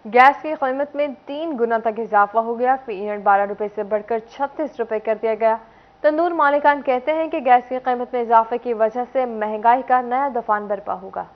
Gas की कीमत में 3 गुना तक इजाफा हो गया। फी यूनिट 12 रुपए से बढ़कर 36 रुपए कर दिया गया। तंदूर मालिकान कहते हैं कि गैस की कीमत में इजाफे की वजह से महंगाई का नया तूफान बरपा होगा।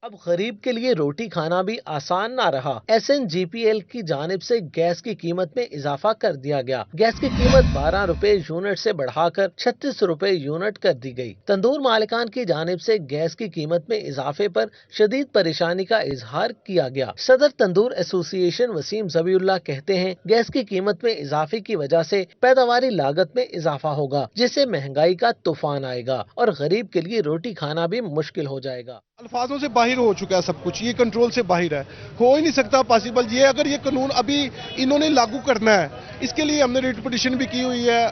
अब गरीब के लिए रोटी खाना भी आसान ना रहा। SNGPL की जानिब से गैस की कीमत में इजाफा कर दिया गया। गैस की कीमत 12 रुपए यूनिट से बढ़ाकर 36 रुपए यूनिट कर दी गई। तंदूर मालिकान की जानिब से गैस की कीमत में इजाफे पर शदीद परेशानी का इजहार किया गया। सदर तंदूर एसोसिएशन वसीम ज़बीउल्लाह कहते हैं, गैस की कीमत में इजाफे की वजह से पैदावारी लागत में इजाफा होगा, जिससे महंगाई का तूफान आएगा और गरीब के लिए रोटी खाना भी मुश्किल हो जाएगा। अल्फाजों से बाहर हो चुका है सब कुछ, ये कंट्रोल से बाहर है, हो ही नहीं सकता पॉसिबल। ये अगर ये कानून अभी इन्होंने लागू करना है, इसके लिए हमने रिट पिटीशन भी की हुई है,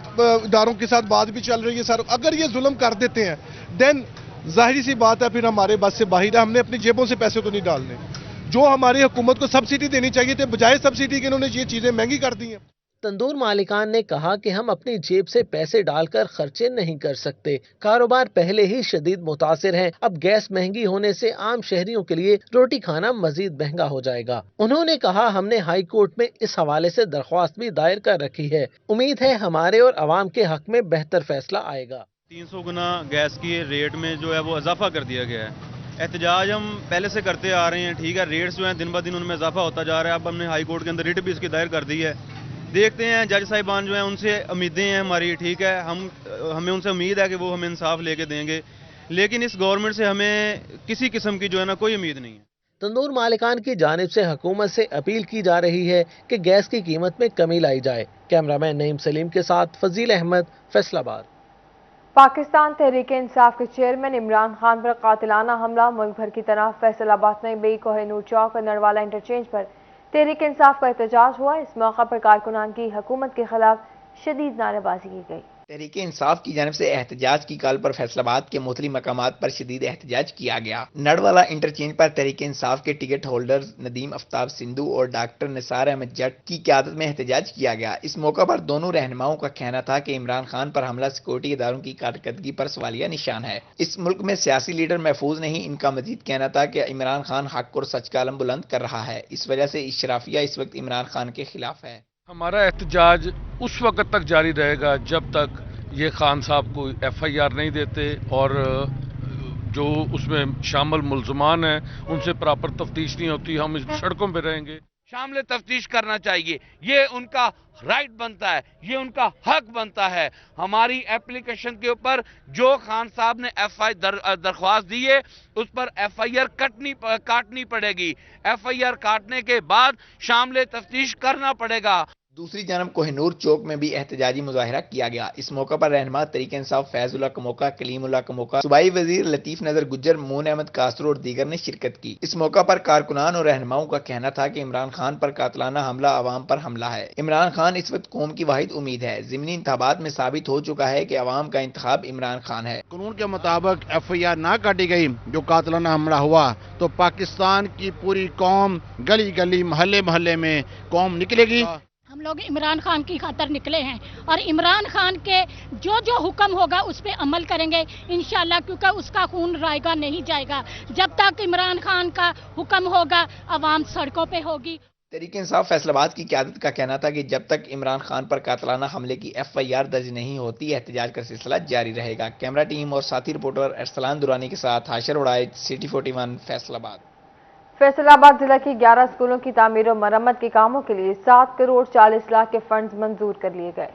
इदारों के साथ बात भी चल रही है सर। अगर ये जुल्म कर देते हैं देन जाहिर सी बात है फिर हमारे बस से बाहर है। हमने अपनी जेबों से पैसे तो नहीं डालने। जो हमारी हुकूमत को सब्सिडी देनी चाहिए थे, बजाय सब्सिडी के इन्होंने ये चीजें महंगी कर दी हैं। तंदूर मालिकान ने कहा कि हम अपनी जेब से पैसे डालकर खर्चे नहीं कर सकते। कारोबार पहले ही शदीद मुतासिर है। अब गैस महंगी होने से आम शहरियों के लिए रोटी खाना मजीद महंगा हो जाएगा। उन्होंने कहा, हमने हाई कोर्ट में इस हवाले से दरख्वास्त भी दायर कर रखी है। उम्मीद है हमारे और अवाम के हक में बेहतर फैसला आएगा। 300 गुना गैस की रेट में जो है वो इजाफा कर दिया गया है। एहतजाज हम पहले से करते आ रहे हैं, ठीक है, रेट्स जो हैं दिन ब दिन उनमें इजाफा होता जा रहा है। अब हमने हाई कोर्ट के अंदर रिट भी इसकी दायर कर दी है। देखते हैं, जज साहिबान जो हैं उनसे उम्मीदें हैं हमारी, ठीक है, हमें उनसे उम्मीद है कि वो हमें इंसाफ लेके देंगे, लेकिन इस गवर्नमेंट से हमें किसी किस्म की जो है ना कोई उम्मीद नहीं है। तंदूर मालिकान की जानिब से हुकूमत से अपील की जा रही है कि गैस की कीमत में कमी लाई जाए। कैमरामैन नईम सलीम के साथ फजील अहमद, फैसलाबाद। पाकिस्तान तहरीक इंसाफ के चेयरमैन इमरान खान पर कातिलाना हमला। मुल्क भर की तरह फैसलाबाद में भी कोहिनूर चौक और नरवाला इंटरचेंज पर तहरीक इंसाफ का एहतजाज हुआ। इस मौका पर कारकुनान की हुकूमत के खिलाफ शदीद नारेबाजी की गई। तहरीक इंसाफ की जानिब से एहतजाज की कॉल पर फैसलाबाद के मुख्तलिफ मकामात पर शदीद एहतजाज किया गया। नड़वाला इंटरचेंज पर तहरीक इंसाफ के टिकट होल्डर्स नदीम आफ्ताब सिंधु और डॉक्टर निसार अहमद जट की क़यादत में एहतजाज किया गया। इस मौका पर दोनों रहनुमाओं का कहना था कि इमरान खान पर हमला सिक्योरिटी इदारों की कारकर्दगी पर सवालिया निशान है। इस मुल्क में सियासी लीडर महफूज नहीं। इनका मजीद कहना था कि इमरान खान हक और सच का अलम बुलंद कर रहा है, इस वजह से इशराफिया इस वक्त इमरान खान के खिलाफ है। हमारा एहतजाज उस वक्त तक जारी रहेगा जब तक ये खान साहब को FIR नहीं देते और जो उसमें शामिल मुल्ज़मान हैं उनसे प्रॉपर तफ्तीश नहीं होती। हम इस सड़कों पे रहेंगे। शामिल तफ्तीश करना चाहिए, ये उनका राइट बनता है, ये उनका हक बनता है। हमारी एप्लीकेशन के ऊपर जो खान साहब ने दरख्वास्त दी है उस पर FIR काटनी पड़ेगी। FIR काटने के बाद शामिल तफ्तीश करना पड़ेगा। दूसरी जानब कोहिनूर चौक में भी एहतजाजी मुजाहिरा किया गया। इस मौका पर रहनुमा तहरीक इंसाफ फैजुल्लाह कमोका, कलीमुल्लाह कमोका, सूबाई वजीर लतीफ नजर गुज्जर, मून अहमद कासरो और दीगर ने शिरकत की। इस मौका पर कारकुनान और रहनुमाओं का कहना था कि इमरान खान पर कातलाना हमला अवाम पर हमला है। इमरान खान इस वक्त कौम की वाहिद उम्मीद है। ज़िमनी इंतखाबात में साबित हो चुका है कि अवाम का इंतखाब इमरान खान है। कानून के मुताबिक FIR ना काटी गई जो कातलाना हमला हुआ तो पाकिस्तान की पूरी कौम गली गली मोहल्ले मोहल्ले में कौम निकलेगी। हम लोग इमरान खान की खातर निकले हैं और इमरान खान के जो जो हुक्म होगा उस पर अमल करेंगे इंशाल्लाह, क्योंकि उसका खून रायगा नहीं जाएगा। जब तक इमरान खान का हुक्म होगा अवाम सड़कों पे होगी। तहरीक इंसाफ फैसलाबाद की क़यादत का कहना था कि जब तक इमरान खान पर कातलाना हमले की FIR दर्ज नहीं होती एहतजाज का सिलसिला जारी रहेगा। कैमरा टीम और साथी रिपोर्टर अरसलान दुरानी के साथ हाशिर उड़ाइद, सिटी 41 फैसलाबाद। फैसलाबाद जिला की 11 स्कूलों की तामीर और मरम्मत के कामों के लिए 7 करोड़ 40 लाख के फंड्स मंजूर कर लिए गए।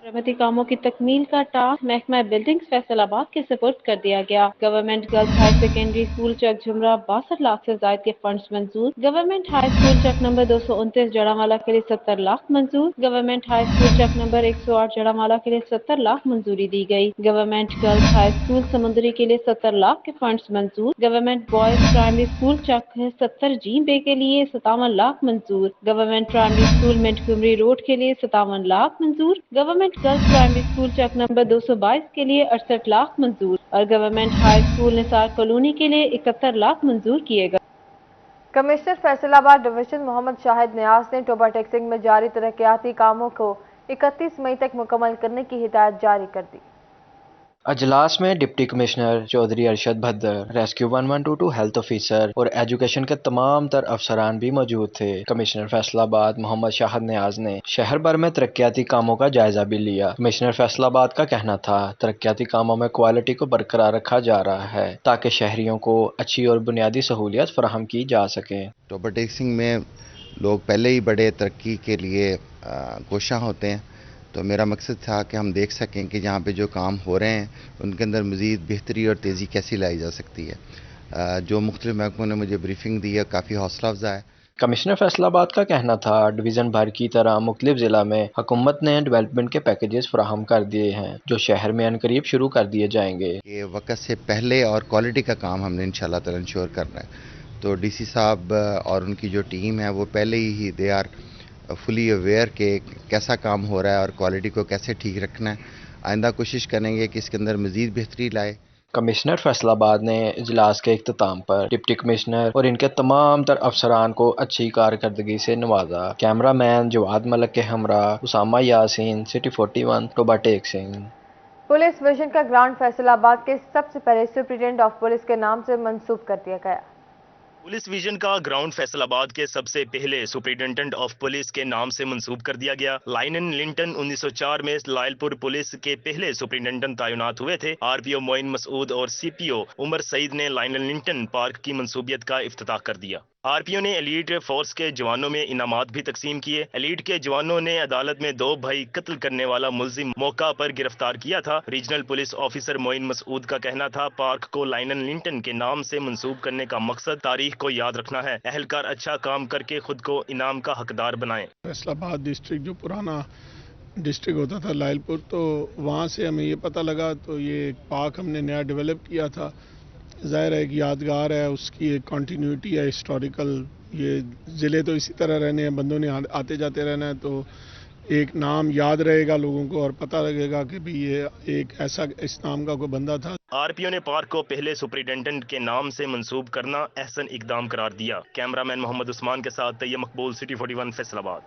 मरम्मती कामों की तकमील का टास्क महकमा बिल्डिंग्स फैसलाबाद के सपुर्द कर दिया गया। Government girls higher secondary school Chak Jhumra 62 lakh से ज्यादा के फंड्स मंजूर। Government high school Chak number 229 Jaranwala के लिए 70 लाख मंजूर। Government high school Chak number 108 Jaranwala के लिए 70 लाख मंजूरी दी गई। गवर्नमेंट गर्ल्स हाई स्कूल समुद्री के लिए 70 लाख के फंड्स मंजूर। गवर्नमेंट बॉयज प्राइमरी स्कूल चक 70 G-बे के लिए 57 लाख मंजूर। गवर्नमेंट प्राइमरी स्कूल मिंटगमरी रोड के लिए 57 लाख मंजूर। Government girls primary school Chak number 222 के लिए 68 लाख मंजूर और government high school Nisar colony के लिए 71 लाख मंजूर किए गए। कमिश्नर फैसलाबाद डिवीजन मोहम्मद शाहिद नियाज ने टोबा टेक्सिंग में जारी तरक्याती कामों को 31 मई तक मुकम्मल करने की हिदायत जारी कर दी। اجلاس میں deputy commissioner Chaudhry Arshad Bhadar, rescue 1122 health officer اور ایجوکیشن کے تمام تر افسران بھی موجود تھے۔ کمشنر فیصل آباد محمد شاہد نیاز نے شہر بھر میں ترقیاتی کاموں کا جائزہ بھی لیا۔ کمشنر فیصل آباد کا کہنا تھا ترقیاتی کاموں میں کوالٹی کو برقرار رکھا جا رہا ہے تاکہ شہریوں کو اچھی اور بنیادی سہولیات فراہم کی جا سکیں۔ ٹوبر ٹیکسنگ میں لوگ پہلے ہی بڑے ترقی کے لیے کوشاں ہوتے ہیں، تو میرا مقصد تھا کہ ہم دیکھ سکیں کہ جہاں پہ جو کام ہو رہے ہیں ان کے اندر مزید بہتری اور تیزی کیسی لائی جا سکتی ہے۔ جو مختلف محکموں نے مجھے بریفنگ دی ہے کافی حوصلہ افزا ہے۔ کمشنر فیصل آباد کا کہنا تھا ڈویژن بھر کی طرح مختلف ضلع میں حکومت نے ڈیولپمنٹ کے پیکیجز فراہم کر دیے ہیں جو شہر میں عنقریب شروع کر دیے جائیں گے۔ یہ وقت سے پہلے اور کوالٹی کا کام ہم نے انشاءاللہ تعالی انشور کرنا ہے، تو ڈی سی صاحب اور ان کی جو ٹیم ہے وہ پہلے ہی دے آر فلی اویئر کہ کیسا کام ہو رہا ہے اور کوالٹی کو کیسے ٹھیک رکھنا ہے۔ آئندہ کوشش کریں گے کہ اس کے اندر مزید بہتری لائے۔ کمشنر فیصل آباد نے اجلاس کے اختتام پر ڈپٹی کمشنر اور ان کے تمام تر افسران کو اچھی کارکردگی سے نوازا۔ کیمرہ مین جواد ملک کے ہمراہ اسامہ یاسین، سٹی 41 ٹوبا ٹیک سنگھ۔ پولیس ویژن کا گرانٹ فیصل آباد کے سب سے پہلے سپرنٹینڈنٹ آف پولیس کے نام سے منسوب کر دیا گیا۔ پولیس ویژن کا گراؤنڈ فیصل آباد کے سب سے پہلے سپرنٹینڈنٹ آف پولیس کے نام سے منسوب کر دیا گیا۔ لائنن لنٹن 1904 میں لائل پور پولیس کے پہلے سپرنٹینڈنٹ تعینات ہوئے تھے۔ آر پی او معین مسعود اور سی پی او عمر سعید نے لائنن لنٹن پارک کی منصوبیت کا افتتاح کر دیا۔ آر پی او نے ایلیٹ فورس کے جوانوں میں انعامات بھی تقسیم کیے۔ ایلیٹ کے جوانوں نے عدالت میں 2 بھائی قتل کرنے والا ملزم موقع پر گرفتار کیا تھا۔ ریجنل پولیس آفیسر معین مسعود کا کہنا تھا پارک کو لائنن لنٹن کے نام سے منسوب کرنے کا مقصد تاریخ کو یاد رکھنا ہے۔ اہلکار اچھا کام کر کے خود کو انعام کا حقدار بنائیں۔ فیصل آباد ڈسٹرکٹ جو پرانا ڈسٹرکٹ ہوتا تھا لائل پور، تو وہاں سے ہمیں یہ پتہ لگا تو یہ پارک ہم نے نیا ڈیولپ کیا تھا۔ ظاہر ہے ایک یادگار ہے، اس کی ایک کنٹینیوٹی ہے ہسٹوریکل۔ یہ ضلع تو اسی طرح رہنے ہیں، بندوں نے آتے جاتے رہنا ہے، تو ایک نام یاد رہے گا لوگوں کو اور پتہ لگے گا کہ بھی یہ ایک ایسا اس نام کا کوئی بندہ تھا۔ آر پی او نے پارک کو پہلے سپرنٹینڈنٹ کے نام سے منسوب کرنا احسن اقدام قرار دیا۔ کیمرہ مین محمد عثمان کے ساتھ طیب مقبول، سٹی 41 فیصل آباد۔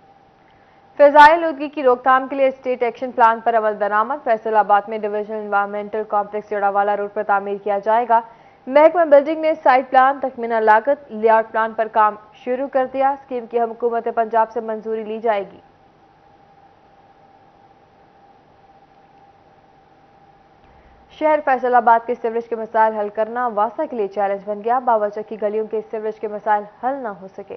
فضائی آلودگی کی روک تھام کے لیے اسٹیٹ ایکشن پلان پر عمل درآمد۔ فیصل آباد میں ڈویژن انوائرمنٹل کمپلیکس جڑاوالا روڈ پر تعمیر کیا جائے گا۔ محکمہ بلڈنگ نے سائٹ پلان، تخمینہ لاگت، لے آؤٹ پلان پر کام شروع کر دیا۔ اسکیم کی حکومت پنجاب سے منظوری لی جائے گی۔ شہر فیصل آباد کے سیوریج کے مسائل حل کرنا واسا کے لیے چیلنج بن گیا۔ باورچی کی گلیوں کے سیوریج کے مسائل حل نہ ہو سکے۔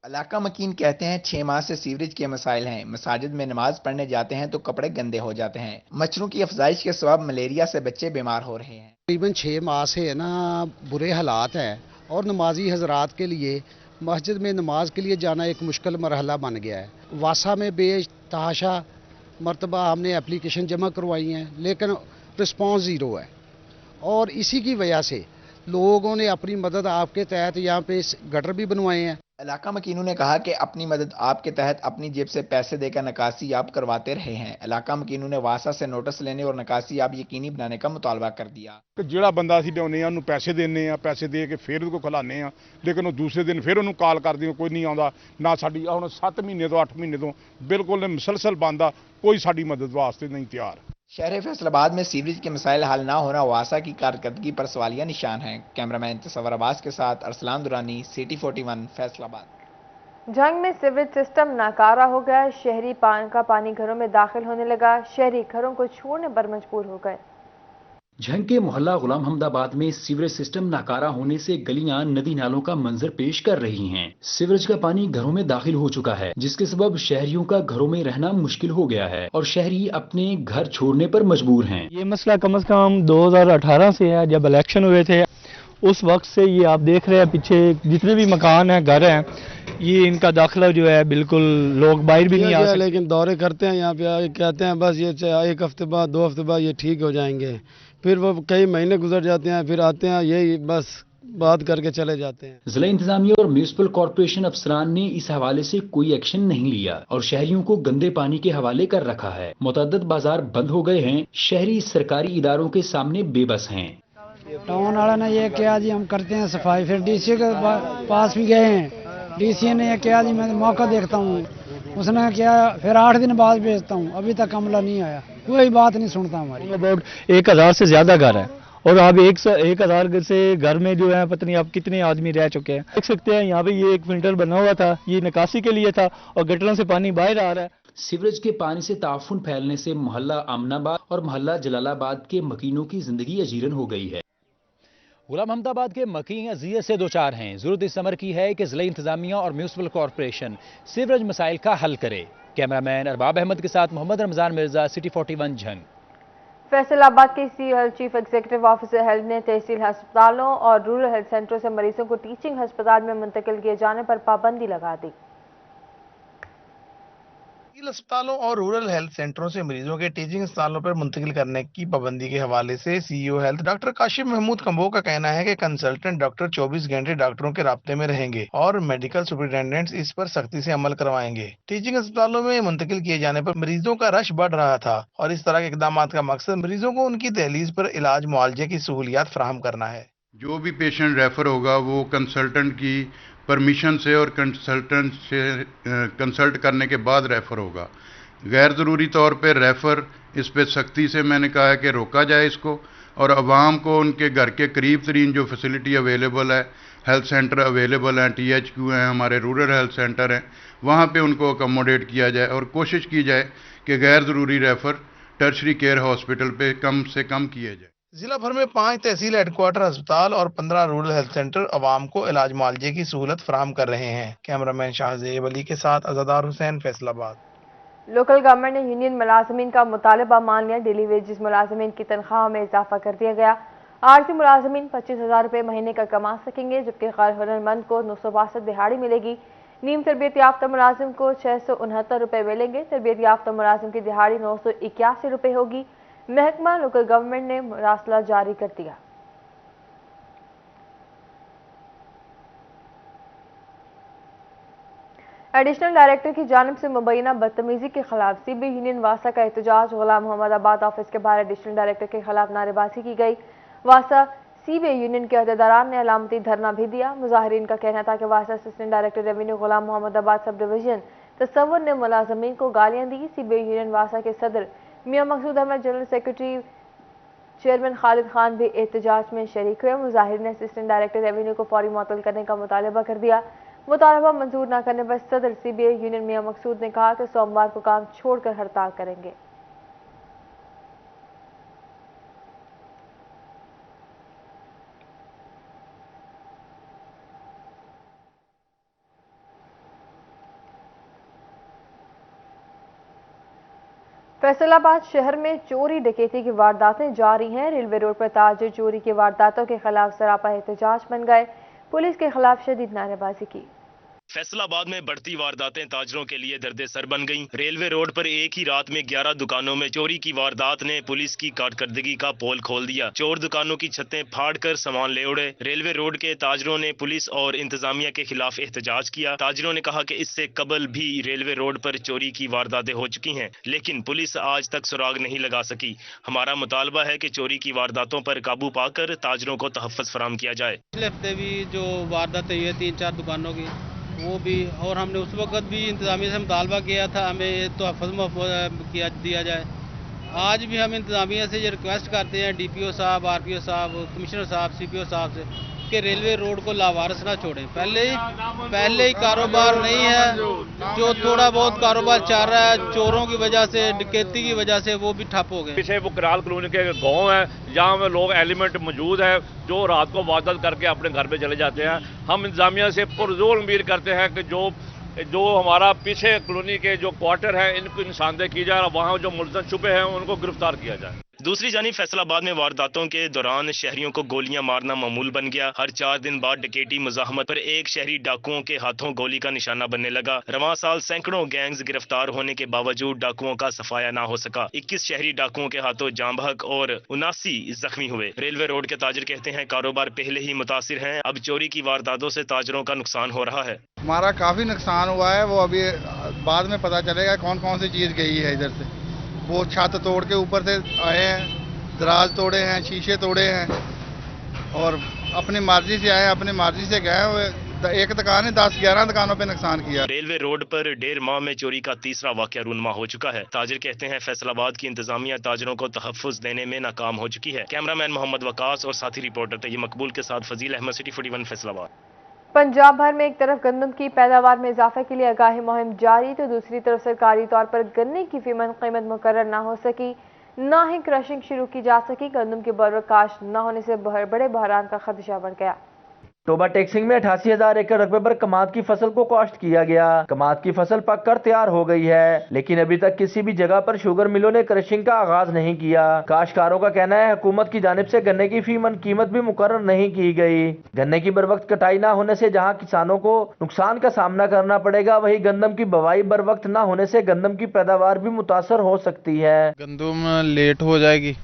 علاقہ مکین کہتے ہیں 6 ماہ سے سیوریج کے مسائل ہیں۔ مساجد میں نماز پڑھنے جاتے ہیں تو کپڑے گندے ہو جاتے ہیں۔ مچھروں کی افزائش کے سبب ملیریا سے بچے بیمار ہو رہے ہیں۔ تقریباً 6 ماہ سے نا برے حالات ہیں، اور نمازی حضرات کے لیے مسجد میں نماز کے لیے جانا ایک مشکل مرحلہ بن گیا ہے۔ واسا میں بے تحاشا مرتبہ ہم نے اپلیکیشن جمع کروائی ہیں، لیکن رسپانس زیرو ہے، اور اسی کی وجہ سے لوگوں نے اپنی مدد آپ کے تحت یہاں پہ گٹر بھی بنوائے ہیں۔ علاقہ مکینوں نے کہا کہ اپنی مدد آپ کے تحت اپنی جیب سے پیسے دے کر نکاسی آپ کرواتے رہے ہیں۔ علاقہ مکینوں نے واسا سے نوٹس لینے اور نکاسی آپ یقینی بنانے کا مطالبہ کر دیا۔ ਜਿਹੜਾ ਬੰਦਾ ਅਸੀਂ ਲਿਆਉਂਦੇ ਆ ਉਹਨੂੰ ਪੈਸੇ ਦਿੰਦੇ ਆ, ਪੈਸੇ ਦੇ ਕੇ ਫਿਰ ਉਹਦੇ ਕੋਲ ਖਿਲਾਉਂਦੇ ਆ, ਲੇਕਿਨ ਉਹ ਦੂਸਰੇ ਦਿਨ ਫਿਰ ਉਹਨੂੰ ਕਾਲ ਕਰਦੇ ਆ, ਕੋਈ ਨਹੀਂ ਆਉਂਦਾ। ਨਾ ਸਾਡੀ ਹੁਣ 7 ਮਹੀਨੇ ਤੋਂ 8 ਮਹੀਨੇ ਤੋਂ ਬਿਲਕੁਲ ਮੁਸਲਸਲ ਬੰਦ ਆ, ਕੋਈ ਸਾਡੀ ਮਦਦ ਵਾਸਤੇ ਨਹੀਂ ਤਿਆਰ۔ شہر فیصل آباد میں سیوریج کے مسائل حل نہ ہونا واسا کی کارکردگی پر سوالیہ نشان ہیں۔ کیمرہ مین تصور عباس کے ساتھ ارسلان دورانی، سٹی 41 فیصل آباد۔ جنگ میں سیوریج سسٹم ناکارہ ہو گیا۔ شہری کا پانی گھروں میں داخل ہونے لگا۔ شہری گھروں کو چھوڑنے پر مجبور ہو گئے۔ جھنگ کے محلہ غلام حمد آباد میں سیوریج سسٹم ناکارہ ہونے سے گلیاں ندی نالوں کا منظر پیش کر رہی ہیں۔ سیوریج کا پانی گھروں میں داخل ہو چکا ہے، جس کے سبب شہریوں کا گھروں میں رہنا مشکل ہو گیا ہے اور شہری اپنے گھر چھوڑنے پر مجبور ہیں۔ یہ مسئلہ کم از کم 2018 سے ہے، جب الیکشن ہوئے تھے اس وقت سے یہ آپ دیکھ رہے ہیں پیچھے جتنے بھی مکان ہیں، گھر ہیں، یہ ان کا داخلہ جو ہے بالکل لوگ باہر بھی نہیں آ سکتے۔ لیکن دورے کرتے ہیں یہاں پہ، کہتے ہیں بس یہ 1 ہفتے بعد 2 ہفتے بعد یہ ٹھیک ہو جائیں گے، پھر وہ کئی مہینے گزر جاتے ہیں، پھر آتے ہیں یہی بس بات کر کے چلے جاتے ہیں۔ ضلع انتظامیہ اور میونسپل کارپوریشن افسران نے اس حوالے سے کوئی ایکشن نہیں لیا اور شہریوں کو گندے پانی کے حوالے کر رکھا ہے۔ متعدد بازار بند ہو گئے ہیں۔ شہری سرکاری اداروں کے سامنے بے بس ہیں۔ ٹاؤن والے نے یہ کیا جی ہم کرتے ہیں صفائی، پھر ڈی سی کے پاس بھی گئے ہیں، ڈی سی نے یہ کیا جی میں موقع دیکھتا ہوں، اس نے کیا پھر 8 دن بعد بھیجتا ہوں، ابھی تک عملہ نہیں آیا۔ कोई बात नहीं सुनता हमारी। अबाउट 1000 से ज्यादा घर है और अब 1000 से घर में जो है पता नहीं अब कितने आदमी रह चुके हैं। देख सकते हैं यहाँ पे ये एक फिल्टर बना हुआ था, ये निकासी के लिए था और गटरों से पानी बाहर आ रहा है। सीवरेज के पानी से ताफुन फैलने से मोहल्ला अमनाबाद और मोहल्ला जलालाबाद के मकीनों की जिंदगी अजीरन हो गई है। गुलाम अहमदाबाद के मकीन अजियत से दो चार हैं। जरूरत इस अमर की है कि जिला इंतजामिया और म्यूनसिपल कॉरपोरेशन सीवरेज मसाइल का हल करे। कैमरामैन अरबाब अहमद के साथ मोहम्मद रमजान मिर्जा, सिटी 41 झंग। फैसलाबाद के CO chief executive officer health ने तहसील अस्पतालों और रूरल हेल्थ सेंटरों से मरीजों को टीचिंग अस्पताल में मुंतकिल किए जाने पर पाबंदी लगा दी। अस्पतालों और रूरल हेल्थ सेंटरों से मरीजों के टीचिंग अस्पतालों पर मुंतकिल करने की पाबंदी के हवाले से CEO health doctor Kashif Mahmood Kamboh का कहना है कि कंसल्टेंट डॉक्टर 24 घंटे डॉक्टरों के राब्ते में रहेंगे और मेडिकल सुपरिटेंडेंट्स इस पर सख्ती से अमल करवाएंगे। टीचिंग अस्पतालों में मुंतकिल किए जाने पर मरीजों का रश बढ़ रहा था और इस तरह के इकदाम का मकसद मरीजों को उनकी दहलीज पर इलाज मुआवजे की सहूलियात फराहम करना है। जो भी पेशेंट रेफर होगा वो कंसल्टेंट की परमिशन से और कंसल्टेंट से कंसल्ट करने के बाद रेफ़र होगा। गैर ज़रूरी तौर पे रेफ़र इस पे सख्ती से मैंने कहा है कि रोका जाए इसको, और आवाम को उनके घर के करीब तरीन जो फैसिलिटी अवेलेबल है, हेल्थ सेंटर अवेलेबल हैं, THQ हैं, हमारे रूरल हेल्थ सेंटर हैं, वहाँ पे उनको अकोमोडेट किया जाए और कोशिश की जाए कि गैर ज़रूरी रेफ़र टर्शरी केयर हॉस्पिटल पे कम से कम किए जाए। जिला भर में 5 तहसील हेडक्वार्टर अस्पताल और 15 रूरल हेल्थ सेंटर अवाम को इलाज मुआवजे की सहूलत फराहम कर रहे हैं। कैमरामैन शाहजेब अली के साथ अज़ादार हुसैन, फैसलाबाद। लोकल गवर्नमेंट ने यूनियन मुलाजमीन का मुतालबा मान लिया। डेली वेजेस मुलाजमीन की तनख्वाह में इजाफा कर दिया गया। आरती मुलाजमीन 25,000 रुपये महीने का कमा सकेंगे, जबकि गैर हुनरमंद को 962 दिहाड़ी मिलेगी। नीम तरबियत याफ्ता मुलाजिम को 669 रुपये मिलेंगे। तरबियत याफ्ता मुलाजिम की दिहाड़ी 981 रुपये होगी। महकमा लोकल गवर्नमेंट ने मुरासला जारी कर दिया। एडिशनल डायरेक्टर की जानिब से मुबैना बदतमीजी के खिलाफ सीबी यूनियन वासा का एहतजाज। गुलाम मोहम्मदाबाद ऑफिस के बाहर एडिशनल डायरेक्टर के खिलाफ नारेबाजी की गई। वासा सीबी यूनियन के अहदेदारान ने अलामती धरना भी दिया। मुजाहिरीन का कहना था कि वासा असिस्टेंट डायरेक्टर रेवेन्यू गुलाम मोहम्मदाबाद सब डिवीजन तसव्वुर ने मुलाजमीन को गालियां दी। सीबी यूनियन वासा के सदर Mian Maqsood Ahmed, general secretary chairman Khalid Khan भी एहतजाज में शरीक हुए। मुजाहिरीन ने असिस्टेंट डायरेक्टर रेवेन्यू को फौरी मुअत्तल करने का मुतालबा कर दिया। मुतालबा मंजूर न करने पर सदर सीबीआई यूनियन मियां मकसूद ने कहा कि सोमवार को काम छोड़कर हड़ताल करेंगे। फैसलाबाद शहर में चोरी डकैती की वारदातें जारी हैं। रेलवे रोड पर ताजिर चोरी की वारदातों के खिलाफ सरापा एहतजाज बन गए। पुलिस के खिलाफ शदीद नारेबाजी की। फैसलाबाद में बढ़ती वारदातें ताजरों के लिए दर्द सर बन गईं। रेलवे रोड पर एक ही रात में 11 दुकानों में चोरी की वारदात ने पुलिस की कारकर्दगी का पोल खोल दिया। चोर दुकानों की छतें फाड़कर सामान ले उड़े। रेलवे रोड के ताजरों ने पुलिस और इंतजामिया के खिलाफ एहतजाज किया। ताजरों ने कहा कि इससे कबल भी रेलवे रोड पर चोरी की वारदातें हो चुकी हैं, लेकिन पुलिस आज तक सुराग नहीं लगा सकी। हमारा मुतालबा है कि चोरी की वारदातों पर काबू पाकर ताजरों को तहफ़्फ़ुज़ फराहम किया जाए। पिछले हफ्ते भी जो वारदातें हुई है 3-4 दुकानों की, वो भी, और हमने उस वक्त भी इंतजामिया से मुतालबा किया था हमें तहफ़्फ़ुज़ किया दिया जाए। आज भी हम इंतजामिया से ये रिक्वेस्ट करते हैं DPO साहब, RPO साहब, कमिश्नर साहब, CPO साहब से कि रेलवे रोड को लावारिस ना छोड़ें। पहले ही कारोबार नहीं है, जो थोड़ा बहुत कारोबार चल रहा है चोरों की वजह से, डकैती की वजह से, वो भी ठप हो गए। पीछे वो कराल कॉलोनी के गांव है जहां में लोग एलिमेंट मौजूद है जो रात को वारदात करके अपने घर पे चले जाते हैं। हम इंतजामिया से पुरजोर उम्मीद करते हैं कि जो हमारा पीछे कॉलोनी के जो क्वार्टर है इनको निशानदेही की जाए, वहाँ जो मुलज़िम छुपे हैं उनको गिरफ्तार किया जाए। दूसरी जानिब फैसलाबाद में वारदातों के दौरान शहरियों को गोलियां मारना मामूल बन गया। हर 4 दिन बाद डकैती मुज़ाहमत पर एक शहरी डाकुओं के हाथों गोली का निशाना बनने लगा। रवां साल सैकड़ों गैंग्स गिरफ्तार होने के बावजूद डाकुओं का सफाया ना हो सका। 21 शहरी डाकुओं के हाथों जाम बहक और 79 जख्मी हुए। रेलवे रोड के ताजिर कहते हैं कारोबार पहले ही मुतासिर हैं, अब चोरी की वारदातों से ताजरों का नुकसान हो रहा है। हमारा काफी नुकसान हुआ है, वो अभी बाद में पता चलेगा कौन कौन सी चीज गई है इधर से। वो छत तोड़ के ऊपर से आए हैं, दराज तोड़े हैं, शीशे तोड़े हैं और अपनी मर्जी से आए, अपनी मर्जी से गए हुए। एक दुकान है 10-11 दुकानों पे नुकसान किया। रेलवे रोड पर 1.5 माह में चोरी का तीसरा वाकया रूनमा हो चुका है। ताजिर कहते हैं फैसलाबाद की इंतजामिया ताजिरों को तहफ्फुज देने में नाकाम हो चुकी है। कैमरामैन मोहम्मद वकास और साथी रिपोर्टर तैयब मकबूल के साथ फजील अहमद, सिटी 41 फैसलाबाद। पंजाब भर में एक तरफ गंदम की पैदावार में इजाफे के लिए आगाही मुहिम जारी तो दूसरी तरफ सरकारी तौर पर गन्ने की फीमन कीमत मुकर्रर न हो सकी, न ही क्रशिंग शुरू की जा सकी। गंदम की बरवक्त काश्त न होने से बड़े बहरान का खदशा बढ़ गया। टोबा टेक्सिंग में 88,000 एकड़ रकबे पर कमाद की फसल को काश्त किया गया। कमाद की फसल पक कर तैयार हो गई है, लेकिन अभी तक किसी भी जगह पर शुगर मिलों ने क्रशिंग का आगाज नहीं किया। काश्तकारों का कहना है हुकूमत की जानिब से गन्ने की फी मन कीमत भी मुकर्रर नहीं की गई। गन्ने की बरवक्त कटाई न होने से जहाँ किसानों को नुकसान का सामना करना पड़ेगा, वहीं गंदम की बवाई बरवक्त न होने से गंदम की पैदावार भी मुतासर हो सकती है। गंदम लेट हो जाएगी,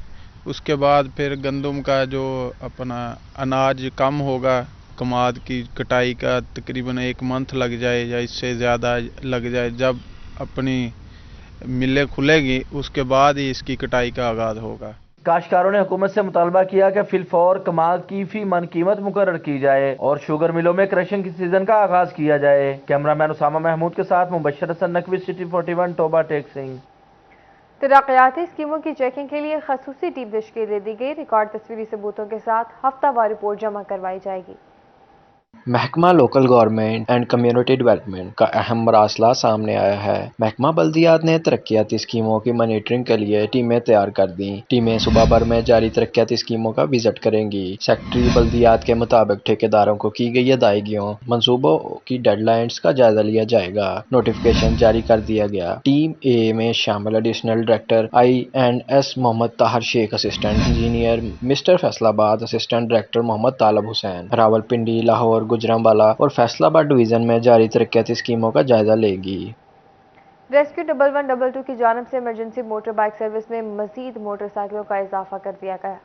उसके बाद फिर गंदम का जो अपना अनाज कम होगा, कमाद की कटाई का तकरीबन 1 मंथ लग जाए या इससे ज़्यादा लग जाए। जब अपनी मिलें खुलेगी उसके बाद ही इसकी कटाई का आगाज़ होगा। काश्तकारों ने हुकूमत से मुतालबा किया कि फिलफौर कमाद की फी मन कीमत मुकर्रर की जाए और शुगर मिलों में क्रशिंग की सीजन का आगाज किया जाए। कैमरामैन उसामा महमूद के साथ मुबशर हसन नकवी, सिटी 41 टोबा टेक्सिंग। तरक्याती स्कीमों की चेकिंग के लिए खसूसी टीम तश्कील दी गई। रिकॉर्ड तस्वीरी सबूतों के साथ हफ्तावार रिपोर्ट जमा करवाई जाएगी। महकमा local government and community development का अहम मरासला सामने आया है। महकमा बल्दियात ने तरक्याती स्कीमों की मॉनिटरिंग के लिए टीमें तैयार कर दी। टीमें सुबह भर में जारी तरक्याती स्कीमों का विजिट करेंगी। सेक्रेटरी बल्दियात के मुताबिक ठेकेदारों को की गई अदायगियों मंसूबों की डेडलाइंस का जायजा लिया जाएगा। नोटिफिकेशन जारी कर दिया गया। टीम ए में शामिल additional director I&S Mohammad Tahir Sheikh, assistant engineer mister Faisalabad, assistant director Mohammad Talib Hussain Rawalpindi, Lahore, Gujranwala और फैसलाबाद डिवीजन में जारी तरक्याती स्कीमों का जायजा लेगी। रेस्क्यू 1122 की जानिब से इमरजेंसी मोटर बाइक सर्विस में मजीद मोटरसाइकिलों का इजाफा कर दिया गया।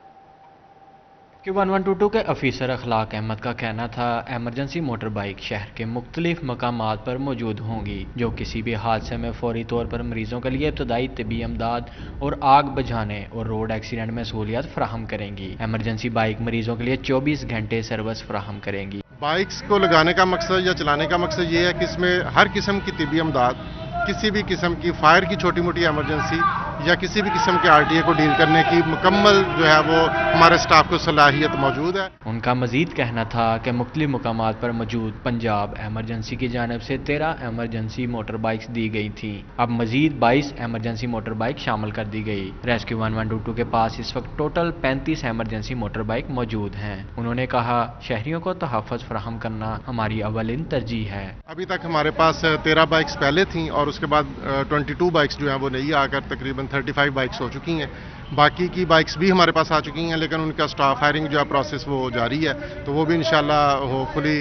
Q1122 के अफीसर अखलाक अहमद का कहना था एमरजेंसी मोटर बाइक शहर के मुख्तलिफ मकामात पर मौजूद होंगी, जो किसी भी हादसे में फौरी तौर पर मरीजों के लिए इब्तदाई तिब्बी इमदाद और आग बुझाने और रोड एक्सीडेंट में सहूलियत फराहम करेंगी। एमरजेंसी बाइक मरीजों के लिए 24 घंटे सर्विस फराहम करेंगी। बाइक्स को लगाने का मकसद या चलाने का मकसद ये है कि इसमें हर किस्म की तिब्बी इमदाद, किसी भी किस्म की फायर की छोटी मोटी एमरजेंसी या किसी भी किस्म के RTA को डील करने की मुकम्मल जो है वो हमारे स्टाफ को सलाहियत मौजूद है। उनका मजीद कहना था कि मुख्तलिफ मकामात पर मौजूद पंजाब एमरजेंसी की जानिब से 13 एमरजेंसी मोटर बाइक्स दी गई थी। अब मजीद 22 एमरजेंसी मोटर बाइक शामिल कर दी गई। रेस्क्यू 1122 के पास इस वक्त टोटल 35 एमरजेंसी मोटर बाइक मौजूद हैं। उन्होंने कहा शहरियों को तहफ़्फ़ुज़ फराहम करना हमारी अवलिन तरजीह है। अभी तक हमारे पास 13 बाइक्स पहले थी और उसके बाद 22 बाइक्स जो हैं वो नई आकर तकरीबन 35 बाइक्स हो चुकी हैं। बाकी की बाइक्स भी हमारे पास आ चुकी हैं, लेकिन उनका स्टाफ हायरिंग जो है प्रोसेस वो जारी है, तो वो भी इंशाल्लाह होपफुली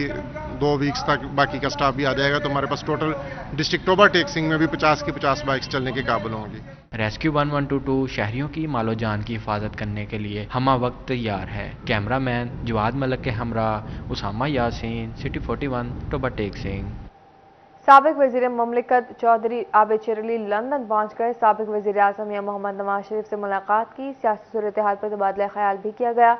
2 वीक्स तक बाकी का स्टाफ भी आ जाएगा। तो हमारे पास टोटल डिस्ट्रिक्ट टोबा टेक्सिंग में भी 50 की 50 बाइक्स चलने के काबिल होंगी। रेस्क्यू 1122 शहरियों की मालो जान की हिफाजत करने के लिए हमा वक्त तैयार है। कैमरामैन जवाद मलक के हमरा उसामा यासीन, सिटी 41 टोबा टेक्सिंग। साबिक वज़ीर मुमलिकत चौधरी आबिद शरीली लंदन पहुँच कर साबिक वज़ीर आज़म या मोहम्मद नवाज शरीफ से मुलाकात की। सियासी सूरत हाल पर तबादला ख्याल भी किया गया।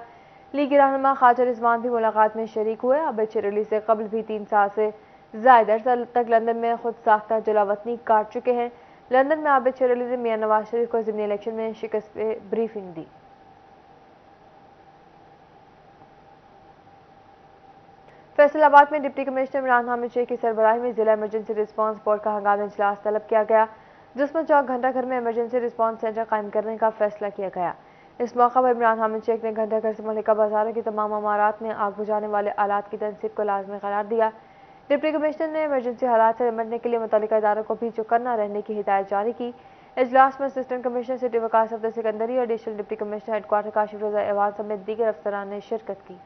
लीगी रहनुमा ख्वाजा रिजवान भी मुलाकात में शरीक हुए। आबिद शरीली से कबल भी 3 साल से ज़ायद अरसा तक लंदन में खुद साख्ता जलावतनी काट चुके हैं। लंदन में आबिद शरीली ने मियां नवाज शरीफ को ज़िमनी इलेक्शन में शिकस्त पे ब्रीफिंग दी। फैसलाबाद में डिप्टी कमिश्नर इमरान हामिद शेख की सरबराही में जिला इमरजेंसी रिस्पांस बोर्ड का हंगामी इजलास तलब किया गया, जिसमें चौक घंटा घर में इमरजेंसी रिस्पांस सेंटर कायम करने का फैसला किया गया। इस मौका पर इमरान हामिद शेख ने घंटा घर से मलिका बाजारों की तमाम इमारात में आग बुझाने वाले आलात की तनसीब को लाजमी करार दिया। डिप्टी कमिश्नर ने इमरजेंसी हालात से निपटने के लिए मुतल्लिका इदारों को भी चौकन्ना रहने की हिदायत जारी की। इजलास में assistant commissioner city Waqas Abdul Sikandari और additional deputy commissioner headquarter Kashif Raza Awan समेत दीगर अफसरान ने शिरकत की।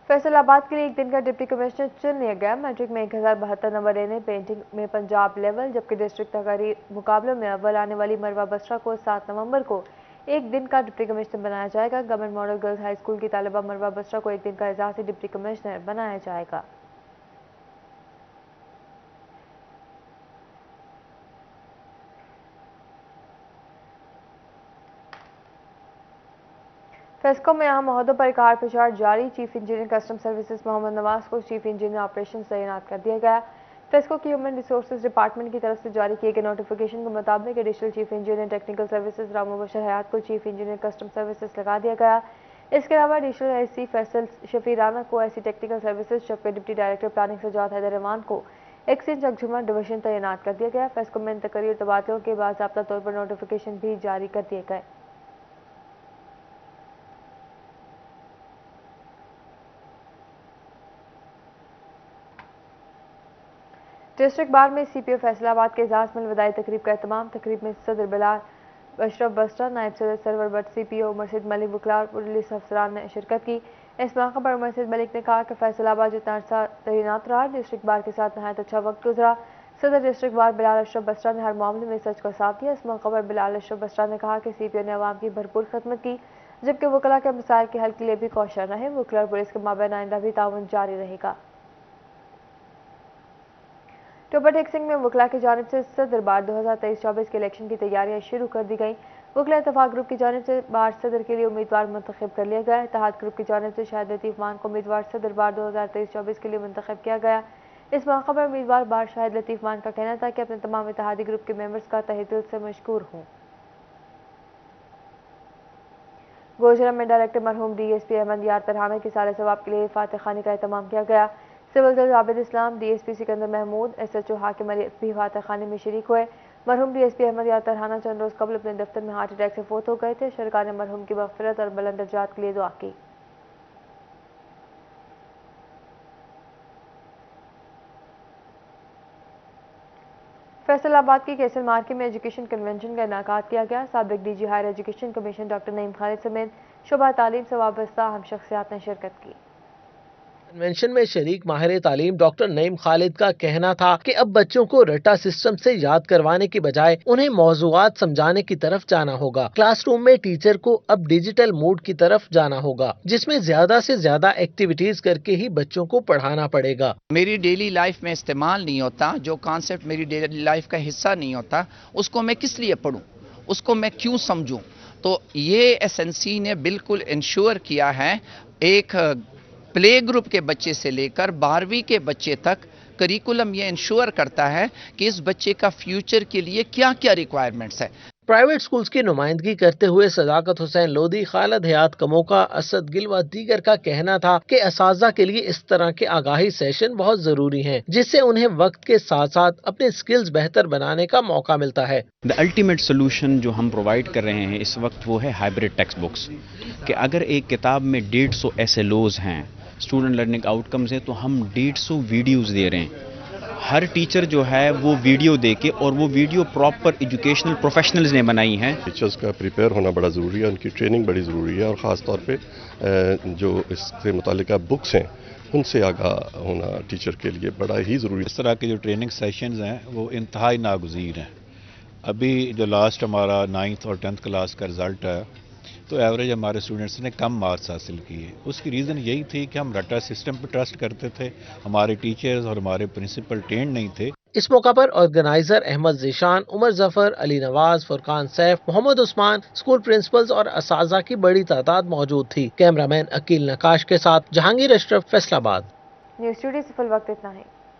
फैसलाबाद के लिए एक दिन का डिप्टी कमिश्नर चुन लिया गया। मैट्रिक में 1072 नंबर लेने, पेंटिंग में पंजाब लेवल, जबकि डिस्ट्रिक्ट तकारीर मुकाबलों में अव्वल आने वाली मरवा बसरा को 7 नवंबर को एक दिन का डिप्टी कमिश्नर बनाया जाएगा। Government model girls high school की तालिबा मरवा बसरा को एक दिन का एजाज़ी डिप्टी कमिश्नर बनाया जाएगा। फेस्को में अहम ओहदों पर कार प्रचार जारी। Chief engineer custom services Mohammad Nawaz को चीफ इंजीनियर ऑपरेशन तैनात कर दिया गया। फेस्को की ह्यूमन रिसोर्सेज डिपार्टमेंट की तरफ से जारी किए गए नोटिफिकेशन के मुताबिक additional chief engineer technical services Ram Mubashar Hayat को चीफ इंजीनियर कस्टम सर्विसेज लगा दिया गया। इसके अलावा एडिशनल एससी फैसल शफी राना को एससी टेक्निकल सर्विसेज जबकि deputy director planning Sajjad Haider Rehman को एक्सचेंज चकझुमर डिवीजन तैनात कर दिया गया। फेस्को में इंतकाली और तबादलों के बाज़ाब्ता तौर पर नोटिफिकेशन भी जारी कर दिए गए। डिस्ट्रिक्ट बार में सीपीओ फैसलाबाद के एजाज में विदाई तकरीब का एहतमाम। तकरीब में सदर बिलाल अशरफ बस्टा, नायब सदर सरवर बट, सीपीओ मरसिद मलिक बुकला और पुलिस अफसरान ने शिरकत की। इस मौके पर मरसिद मलिक ने कहा कि फैसलाबाद जितना अर्सा तैनात रहा, डिस्ट्रिक्ट बार के साथ नहायत अच्छा वक्त गुजरा। सदर district bar Bilal Ashraf Busta ने हर मामले में सच का साथ दिया। इस मौके पर बिलाल अशरफ बस्टा ने कहा कि सीपीओ ने अवाम की भरपूर खदमत की, जबकि वकला के मसाइल के हल के लिए भी कोशिश रहे। वकला और पुलिस के माबैन आइंदा भी ताउन जारी रहेगा। टोबा टेक्सिंग में वकला की जानिब से सदर बार 2023-24 के इलेक्शन की तैयारियां शुरू कर दी गई। वकला इत्तफाक ग्रुप की जानिब से बार सदर के लिए उम्मीदवार मुंतखब कर लिया गया। इत्तेहाद ग्रुप की जानिब से शाहिद लतीफ मान को उम्मीदवार सदर बार 2023-24 के लिए मुंतखब किया गया। इस मौके पर उम्मीदवार बार शाहिद लतीफ मान का कहना था कि अपने तमाम इत्तेहादी ग्रुप के मेंबर्स का तहे दिल से मशकूर हूँ। गोजरा में डायरेक्टर मरहूम डीएसपी अहमद यार तरहाना की साल सवाब के लिए फातिह खानी का एहतमाम किया गया। सिविल जज आबिद इस्लाम, डीएसपी सिकंदर महमूद, एसएचओ हाकिम अली भी फातिह खानी में शरीक हुए। मरहूम डीएसपी अहमद यार तरहाना चंद रोज कबल अपने दफ्तर में हार्ट अटैक से फौत हो गए थे। शरका ने मरहूम की मगफिरत और बुलंद दर्जात के लिए दुआ की। फैसलाबाद की केसर मार्केट में एजुकेशन कन्वेंशन का इनेकाद किया गया। साबिक DG higher education commission doctor Naeem Khalid समेत शुबा तालीम से वाबस्ता अहम शख्सियात ने शिरकत की। कन्वेंशन में शरीक माहिर तालीम डॉक्टर नईम खालिद का कहना था कि अब बच्चों को रट्टा सिस्टम से याद करवाने की बजाय उन्हें मौजूआत समझाने की तरफ जाना होगा। क्लासरूम में टीचर को अब डिजिटल मोड की तरफ जाना होगा, जिसमें ज्यादा से ज्यादा एक्टिविटीज करके ही बच्चों को पढ़ाना पड़ेगा। मेरी डेली लाइफ में इस्तेमाल नहीं होता, जो कॉन्सेप्ट मेरी डेली लाइफ का हिस्सा नहीं होता, उसको मैं किस लिए पढूं, उसको मैं क्यों समझूं। तो ये एसएनसी ने बिल्कुल इंश्योर किया है, एक प्ले ग्रुप के बच्चे से लेकर 12वीं के बच्चे तक करिकुलम ये इंश्योर करता है कि इस बच्चे का फ्यूचर के लिए क्या क्या रिक्वायरमेंट्स है। प्राइवेट स्कूल्स की नुमाइंदगी करते हुए सदाकत हुसैन लोधी, खालिद हयात कमोका, असद गिल व दीगर का कहना था कि असातिज़ा के लिए इस तरह के आगाही सेशन बहुत जरूरी हैं, जिससे उन्हें वक्त के साथ साथ अपने स्किल्स बेहतर बनाने का मौका मिलता है। द अल्टीमेट सोल्यूशन जो हम प्रोवाइड कर रहे हैं इस वक्त वो है हाइब्रिड टेक्स्ट बुक्स, कि अगर एक किताब में 150 SLOs हैं, स्टूडेंट लर्निंग आउटकम्स हैं, तो हम 150 वीडियोस दे रहे हैं। हर टीचर जो है वो वीडियो देके, और वो वीडियो प्रॉपर एजुकेशनल प्रोफेशनल्स ने बनाई हैं। टीचर्स का प्रिपेयर होना बड़ा ज़रूरी है, उनकी ट्रेनिंग बड़ी ज़रूरी है, और ख़ास तौर पे जो इससे मुतालिका बुक्स हैं उनसे आगाह होना टीचर के लिए बड़ा ही ज़रूरी है। इस तरह के जो ट्रेनिंग सेशंस हैं वो इंतहाई नागुज़ीर हैं। अभी जो लास्ट हमारा 9th और 10th क्लास का रिज़ल्ट है, तो एवरेज हमारे स्टूडेंट्स ने कम मार्क्स हासिल किए। उसकी रीज़न यही थी कि हम रट्टा सिस्टम पर ट्रस्ट करते थे, हमारे टीचर्स और हमारे प्रिंसिपल ट्रेंड नहीं थे। इस मौका पर organizer Ahmad Zeeshan, Umar Zafar, Ali Nawaz, Furqan Saif, Mohammad Usman, school principals और असातिज़ा की बड़ी तादाद मौजूद थी। कैमरामैन अकील नकाश के साथ जहांगीर अशरफ, फैसलाबाद। न्यूज़ स्टूडियो से फिल वक्त इतना है।